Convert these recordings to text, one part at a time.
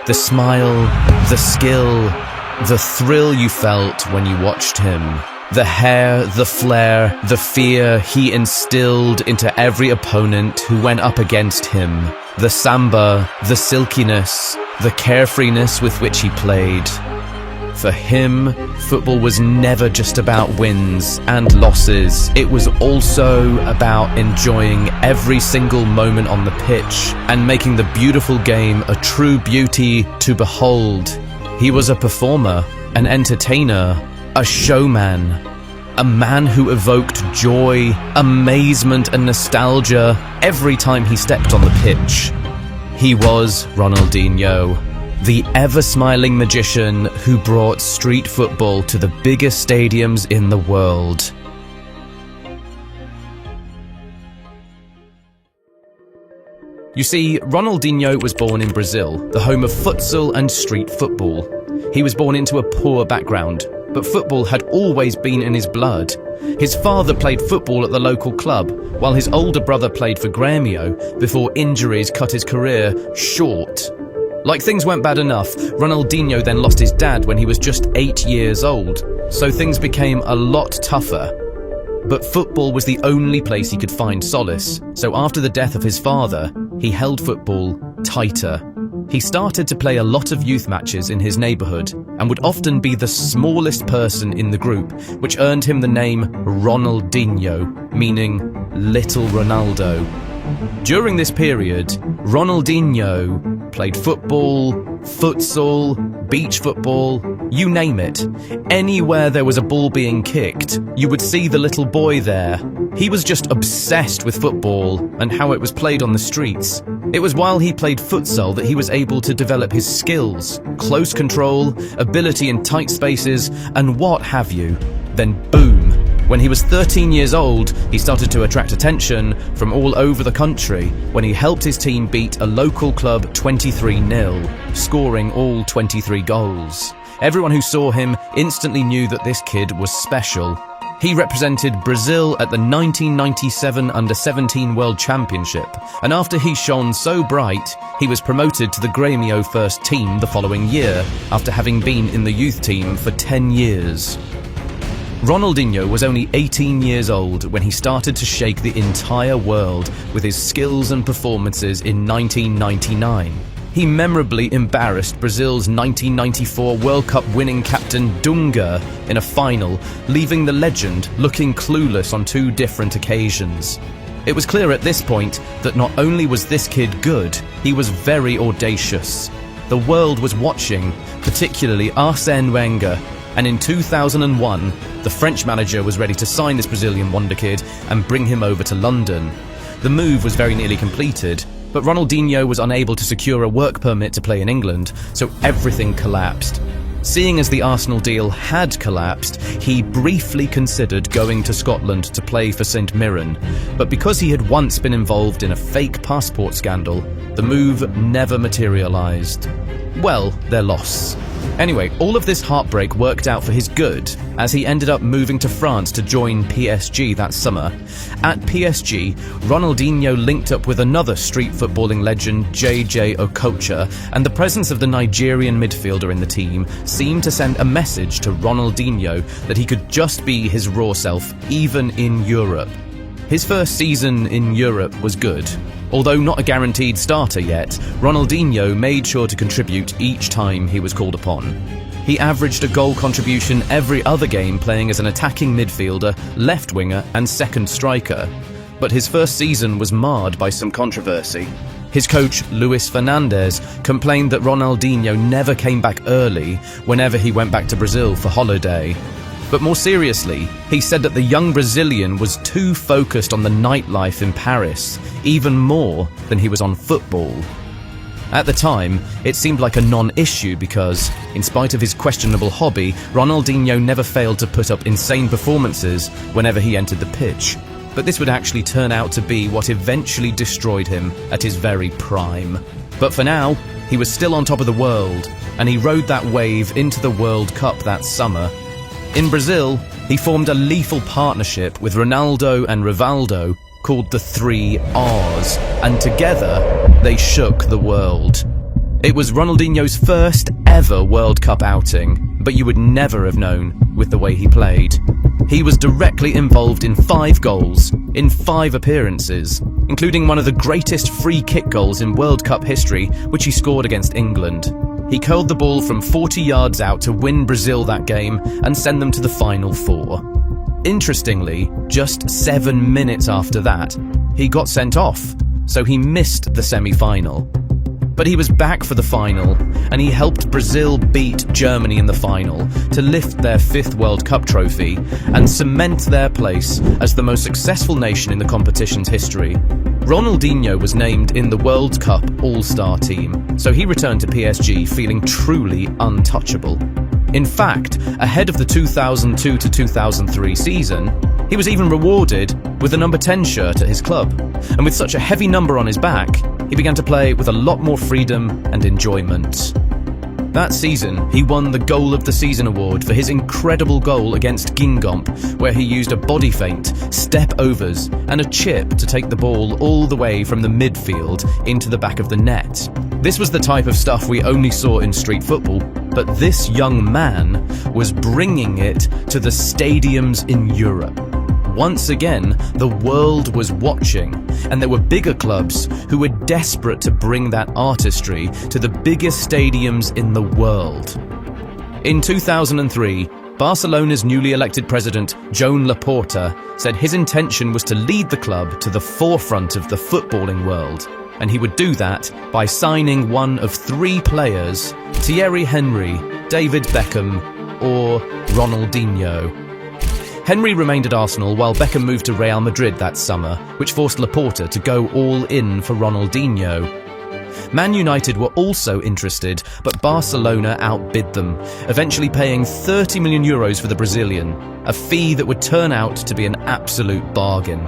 The smile, the skill, the thrill you felt when you watched him. The hair, the flair, the fear he instilled into every opponent who went up against him. The samba, the silkiness, the carefreeness with which he played. For him, football was never just about wins and losses. It was also about enjoying every single moment on the pitch and making the beautiful game a true beauty to behold. He was a performer, an entertainer, a showman, a man who evoked joy, amazement and nostalgia every time he stepped on the pitch. He was Ronaldinho, the ever-smiling magician who brought street football to the biggest stadiums in the world. You see, Ronaldinho was born in Brazil, the home of futsal and street football. He was born into a poor background, but football had always been in his blood. His father played football at the local club, while his older brother played for Grêmio before injuries cut his career short. Like things weren't bad enough, Ronaldinho then lost his dad when he was just 8 years old, so things became a lot tougher. But football was the only place he could find solace, so after the death of his father, he held football tighter. He started to play a lot of youth matches in his neighbourhood and would often be the smallest person in the group, which earned him the name Ronaldinho, meaning Little Ronaldo. During this period, Ronaldinho played football, futsal, beach football, you name it. Anywhere there was a ball being kicked, you would see the little boy there. He was just obsessed with football and how it was played on the streets. It was while he played futsal that he was able to develop his skills, close control, ability in tight spaces, and what have you. Then boom! When he was 13 years old, he started to attract attention from all over the country when he helped his team beat a local club 23-0, scoring all 23 goals. Everyone who saw him instantly knew that this kid was special. He represented Brazil at the 1997 Under-17 World Championship, and after he shone so bright, he was promoted to the Grêmio first team the following year, after having been in the youth team for 10 years. Ronaldinho was only 18 years old when he started to shake the entire world with his skills and performances in 1999. He memorably embarrassed Brazil's 1994 World Cup winning captain Dunga in a final, leaving the legend looking clueless on 2 different occasions. It was clear at this point that not only was this kid good, he was very audacious. The world was watching, particularly Arsène Wenger, and in 2001, the French manager was ready to sign this Brazilian wonder kid and bring him over to London. The move was very nearly completed, but Ronaldinho was unable to secure a work permit to play in England, so everything collapsed. Seeing as the Arsenal deal had collapsed, he briefly considered going to Scotland to play for St Mirren, but because he had once been involved in a fake passport scandal, the move never materialised. Well, their loss. Anyway, all of this heartbreak worked out for his good, as he ended up moving to France to join PSG that summer. At PSG, Ronaldinho linked up with another street footballing legend, JJ Okocha, and the presence of the Nigerian midfielder in the team seemed to send a message to Ronaldinho that he could just be his raw self, even in Europe. His first season in Europe was good. Although not a guaranteed starter yet, Ronaldinho made sure to contribute each time he was called upon. He averaged a goal contribution every other game, playing as an attacking midfielder, left winger and second striker. But his first season was marred by some controversy. His coach, Luis Fernandes, complained that Ronaldinho never came back early whenever he went back to Brazil for holiday. But more seriously, he said that the young Brazilian was too focused on the nightlife in Paris, even more than he was on football. At the time, it seemed like a non-issue because, in spite of his questionable hobby, Ronaldinho never failed to put up insane performances whenever he entered the pitch. But this would actually turn out to be what eventually destroyed him at his very prime. But for now, he was still on top of the world, and he rode that wave into the World Cup that summer. In Brazil, he formed a lethal partnership with Ronaldo and Rivaldo called the 3 Rs, and together they shook the world. It was Ronaldinho's first ever World Cup outing, but you would never have known with the way he played. He was directly involved in 5 goals in 5 appearances, including one of the greatest free kick goals in World Cup history, which he scored against England. He curled the ball from 40 yards out to win Brazil that game and send them to the Final Four. Interestingly, just 7 minutes after that, he got sent off, so he missed the semi-final. But he was back for the final, and he helped Brazil beat Germany in the final to lift their 5th World Cup trophy and cement their place as the most successful nation in the competition's history. Ronaldinho was named in the World Cup All-Star team, so he returned to PSG feeling truly untouchable. In fact, ahead of the 2002 to 2003 season, he was even rewarded with a number 10 shirt at his club. And with such a heavy number on his back, he began to play with a lot more freedom and enjoyment. That season, he won the Goal of the Season award for his incredible goal against Guingamp, where he used a body feint, step-overs, and a chip to take the ball all the way from the midfield into the back of the net. This was the type of stuff we only saw in street football, but this young man was bringing it to the stadiums in Europe. Once again, the world was watching, and there were bigger clubs who were desperate to bring that artistry to the biggest stadiums in the world. In 2003, Barcelona's newly elected president, Joan Laporta, said his intention was to lead the club to the forefront of the footballing world, and he would do that by signing one of 3 players: Thierry Henry, David Beckham, or Ronaldinho. Henry remained at Arsenal while Beckham moved to Real Madrid that summer, which forced Laporta to go all in for Ronaldinho. Man United were also interested, but Barcelona outbid them, eventually paying €30 million for the Brazilian, a fee that would turn out to be an absolute bargain.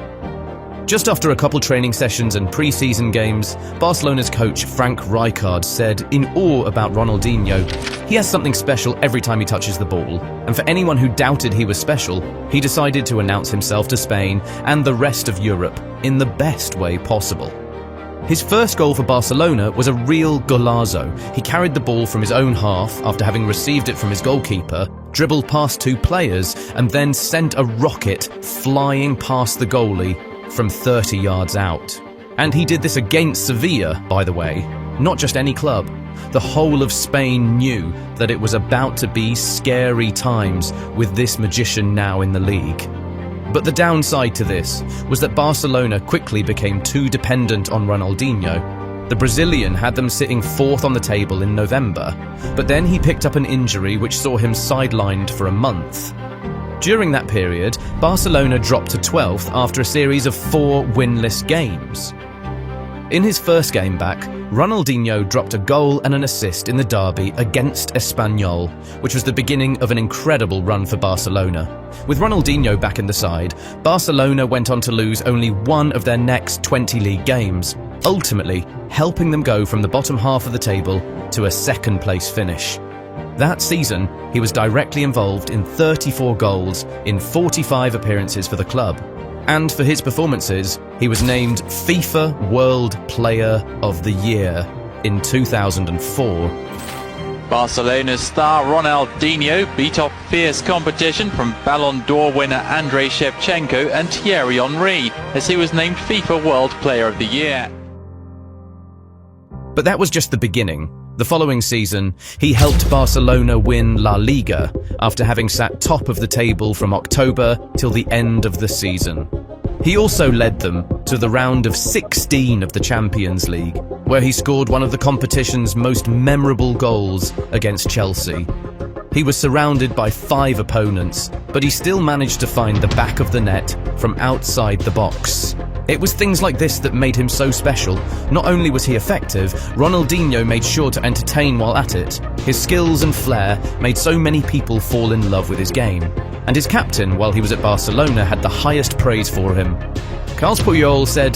Just after a couple training sessions and pre-season games, Barcelona's coach Frank Rijkaard said in awe about Ronaldinho, "He has something special every time he touches the ball." And for anyone who doubted he was special, he decided to announce himself to Spain and the rest of Europe in the best way possible. His first goal for Barcelona was a real golazo. He carried the ball from his own half after having received it from his goalkeeper, dribbled past 2 players, and then sent a rocket flying past the goalie from 30 yards out. And he did this against Sevilla, by the way, not just any club. The whole of Spain knew that it was about to be scary times with this magician now in the league. But the downside to this was that Barcelona quickly became too dependent on Ronaldinho. The Brazilian had them sitting 4th on the table in November, but then he picked up an injury which saw him sidelined for a month. During that period, Barcelona dropped to 12th after a series of 4 winless games. In his first game back, Ronaldinho dropped a goal and an assist in the derby against Espanyol, which was the beginning of an incredible run for Barcelona. With Ronaldinho back in the side, Barcelona went on to lose only one of their next 20 league games, ultimately helping them go from the bottom half of the table to a 2nd place finish. That season, he was directly involved in 34 goals in 45 appearances for the club. And for his performances, he was named FIFA World Player of the Year in 2004. Barcelona's star Ronaldinho beat off fierce competition from Ballon d'Or winner Andrei Shevchenko and Thierry Henry as he was named FIFA World Player of the Year. But that was just the beginning. The following season, he helped Barcelona win La Liga after having sat top of the table from October till the end of the season. He also led them to the round of 16 of the Champions League, where he scored one of the competition's most memorable goals against Chelsea. He was surrounded by 5 opponents, but he still managed to find the back of the net from outside the box. It was things like this that made him so special. Not only was he effective, Ronaldinho made sure to entertain while at it. His skills and flair made so many people fall in love with his game. And his captain, while he was at Barcelona, had the highest praise for him. Carles Puyol said,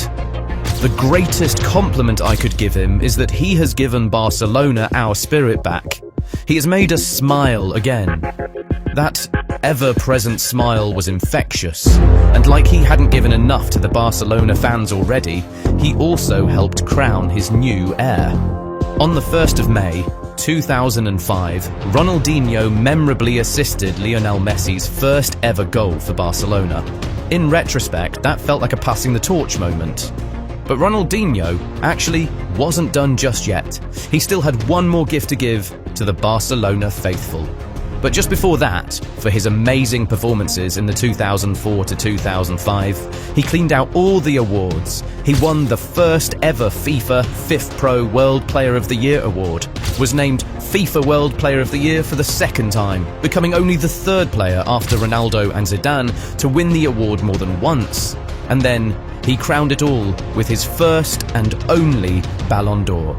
"The greatest compliment I could give him is that he has given Barcelona our spirit back. He has made us smile again." That ever-present smile was infectious, and like he hadn't given enough to the Barcelona fans already, he also helped crown his new heir. On the 1st of May, 2005, Ronaldinho memorably assisted Lionel Messi's first ever goal for Barcelona. In retrospect, that felt like a passing the torch moment. But Ronaldinho actually wasn't done just yet. He still had one more gift to give to the Barcelona faithful. But just before that, for his amazing performances in the 2004 to 2005, he cleaned out all the awards. He won the first ever FIFA FIFPro World Player of the Year award, was named FIFA World Player of the Year for the second time, becoming only the third player after Ronaldo and Zidane to win the award more than once. And then he crowned it all with his first and only Ballon d'Or.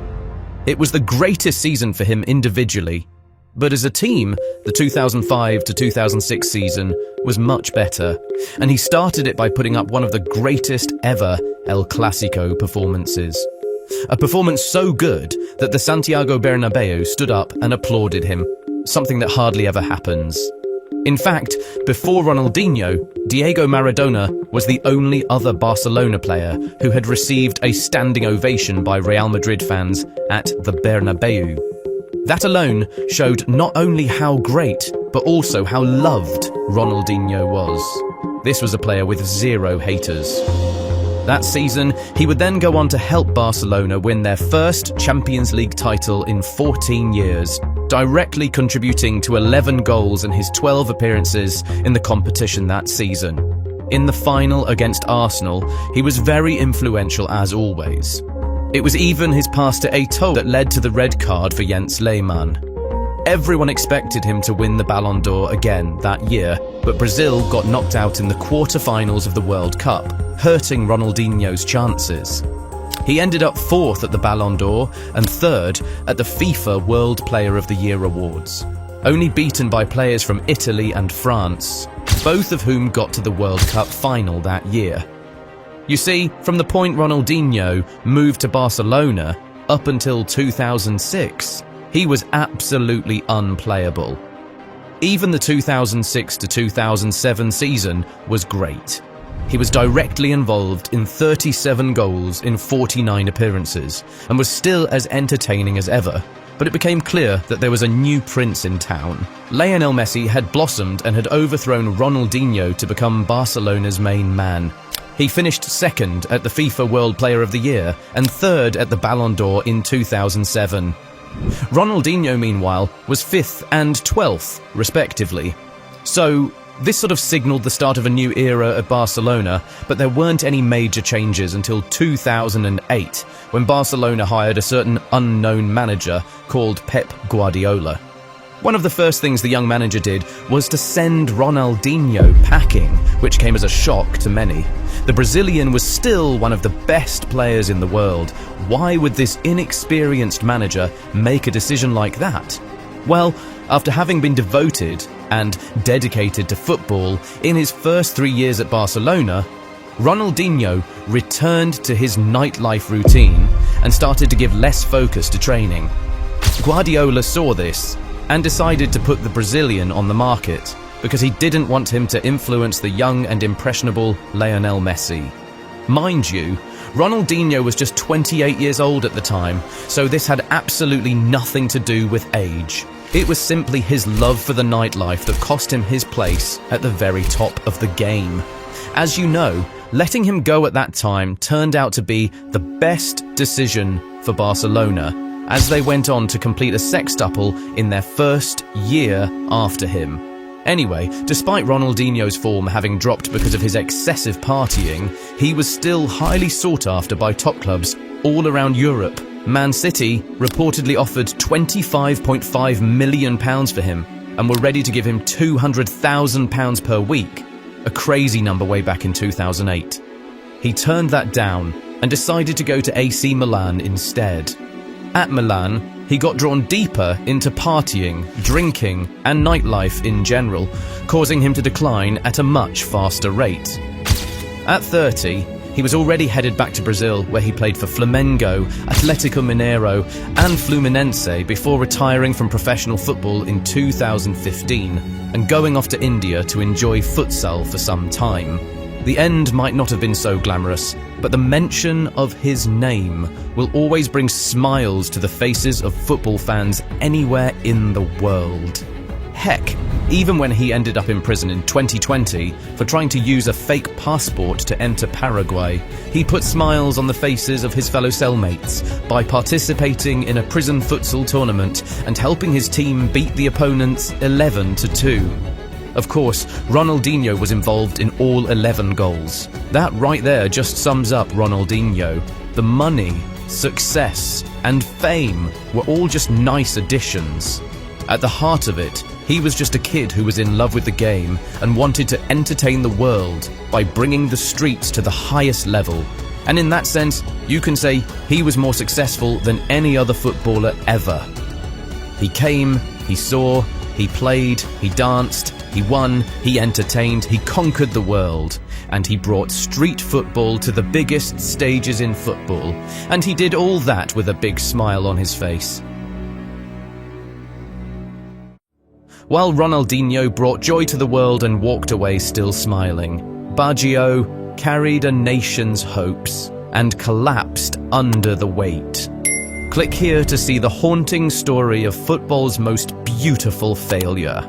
It was the greatest season for him individually, but as a team, the 2005 to 2006 season was much better, and he started it by putting up one of the greatest ever El Clasico performances. A performance so good that the Santiago Bernabeu stood up and applauded him, something that hardly ever happens. In fact, before Ronaldinho, Diego Maradona was the only other Barcelona player who had received a standing ovation by Real Madrid fans at the Bernabeu. That alone showed not only how great, but also how loved Ronaldinho was. This was a player with zero haters. That season, he would then go on to help Barcelona win their first Champions League title in 14 years, directly contributing to 11 goals in his 12 appearances in the competition that season. In the final against Arsenal, he was very influential as always. It was even his pass to Eto'o that led to the red card for Jens Lehmann. Everyone expected him to win the Ballon d'Or again that year, but Brazil got knocked out in the quarter-finals of the World Cup, hurting Ronaldinho's chances. He ended up 4th at the Ballon d'Or and 3rd at the FIFA World Player of the Year awards, only beaten by players from Italy and France, both of whom got to the World Cup final that year. You see, from the point Ronaldinho moved to Barcelona up until 2006, he was absolutely unplayable. Even the 2006 to 2007 season was great. He was directly involved in 37 goals in 49 appearances and was still as entertaining as ever. But it became clear that there was a new prince in town. Lionel Messi had blossomed and had overthrown Ronaldinho to become Barcelona's main man. He finished 2nd at the FIFA World Player of the Year and 3rd at the Ballon d'Or in 2007. Ronaldinho, meanwhile, was 5th and 12th, respectively. So, this sort of signalled the start of a new era at Barcelona, but there weren't any major changes until 2008, when Barcelona hired a certain unknown manager called Pep Guardiola. One of the first things the young manager did was to send Ronaldinho packing, which came as a shock to many. The Brazilian was still one of the best players in the world. Why would this inexperienced manager make a decision like that? Well, after having been devoted and dedicated to football in his first 3 years at Barcelona, Ronaldinho returned to his nightlife routine and started to give less focus to training. Guardiola saw this and decided to put the Brazilian on the market because he didn't want him to influence the young and impressionable Lionel Messi. Mind you, Ronaldinho was just 28 years old at the time, so this had absolutely nothing to do with age. It was simply his love for the nightlife that cost him his place at the very top of the game. As you know, letting him go at that time turned out to be the best decision for Barcelona, as they went on to complete a sextuple in their first year after him. Anyway, despite Ronaldinho's form having dropped because of his excessive partying, he was still highly sought after by top clubs all around Europe. Man City reportedly offered £25.5 million for him and were ready to give him £200,000 per week, a crazy number way back in 2008. He turned that down and decided to go to AC Milan instead. At Milan, he got drawn deeper into partying, drinking, and nightlife in general, causing him to decline at a much faster rate. At 30, he was already headed back to Brazil, where he played for Flamengo, Atlético Mineiro, and Fluminense before retiring from professional football in 2015 and going off to India to enjoy futsal for some time. The end might not have been so glamorous, but the mention of his name will always bring smiles to the faces of football fans anywhere in the world. Heck, even when he ended up in prison in 2020 for trying to use a fake passport to enter Paraguay, he put smiles on the faces of his fellow cellmates by participating in a prison futsal tournament and helping his team beat the opponents 11-2. Of course, Ronaldinho was involved in all 11 goals. That right there just sums up Ronaldinho. The money, success, and fame were all just nice additions. At the heart of it, he was just a kid who was in love with the game and wanted to entertain the world by bringing the streets to the highest level. And in that sense, you can say he was more successful than any other footballer ever. He came, he saw, he played, he danced, he won, he entertained, he conquered the world, and he brought street football to the biggest stages in football, and he did all that with a big smile on his face. While Ronaldinho brought joy to the world and walked away still smiling, Baggio carried a nation's hopes and collapsed under the weight. Click here to see the haunting story of football's most beautiful failure.